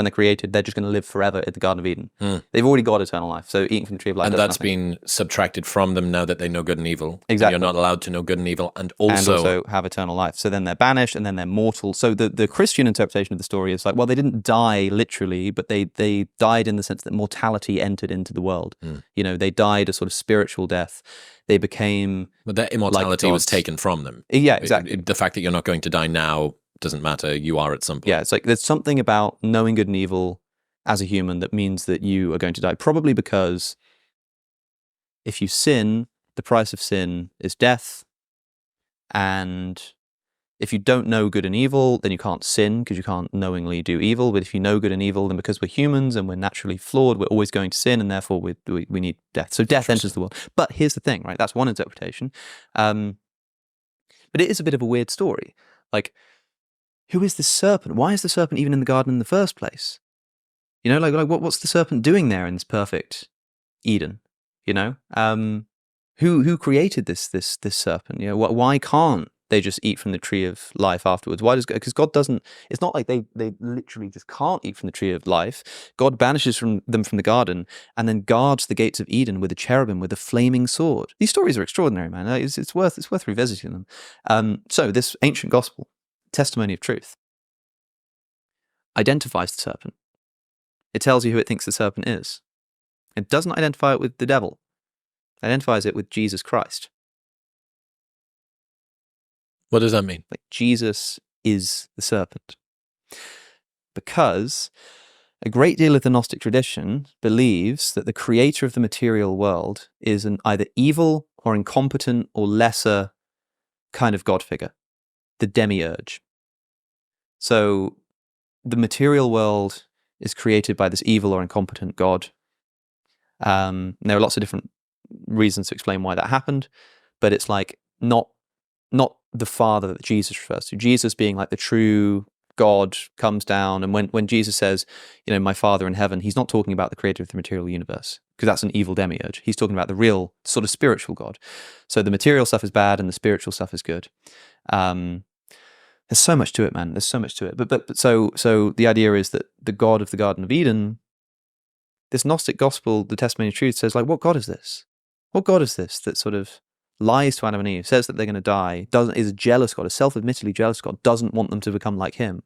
when they're created, they're just going to live forever in the Garden of Eden. They've already got eternal life. So eating from the tree of life And does that's nothing. been subtracted from them now that they know good and evil. Exactly. And you're not allowed to know good and evil and And also also have eternal life. So then they're banished and then they're mortal. So the Christian interpretation of the story is like, well, they didn't die literally, but they died in the sense that mortality entered into the world. You know, they died a sort of spiritual death. They became But that immortality like was gods. taken from them. Yeah, exactly. The fact that you're not going to die now doesn't matter. You are at some point. Yeah, it's like there's something about knowing good and evil as a human that means that you are going to die. Probably because if you sin, the price of sin is death. And if you don't know good and evil, then you can't sin because you can't knowingly do evil. But if you know good and evil, then because we're humans and we're naturally flawed, we're always going to sin, and therefore we need death. So death enters the world. But here's the thing, right? That's one interpretation. But it is a bit of a weird story. Like, who is this serpent? Why is the serpent even in the garden in the first place? You know, like what's the serpent doing there in this perfect Eden? You know, who created this serpent? You know, why can't they just eat from the tree of life afterwards? Why does because God doesn't? It's not like they literally just can't eat from the tree of life. God banishes them from the garden and then guards the gates of Eden with a cherubim with a flaming sword. These stories are extraordinary, man. It's worth revisiting them. So this ancient gospel, testimony of truth, identifies the serpent. It tells you who it thinks the serpent is. It doesn't identify it with the devil. It identifies it with Jesus Christ. What does that mean? Like Jesus is the serpent. Because a great deal of the Gnostic tradition believes that the creator of the material world is an either evil or incompetent or lesser kind of God figure, the demiurge. So the material world is created by this evil or incompetent God. There are lots of different reasons to explain why that happened, but it's like not the Father that Jesus refers to. Jesus being like the true God comes down, and when Jesus says, you know, my Father in heaven, he's not talking about the creator of the material universe, because that's an evil demiurge. He's talking about the real sort of spiritual God. So the material stuff is bad and the spiritual stuff is good. There's so much to it, man. There's so much to it. But so the idea is that the God of the Garden of Eden, this Gnostic gospel, the testimony of truth, says like, what God is this? What God is this that sort of lies to Adam and Eve, says that they're going to die, is a jealous God, a self-admittedly jealous God, doesn't want them to become like him.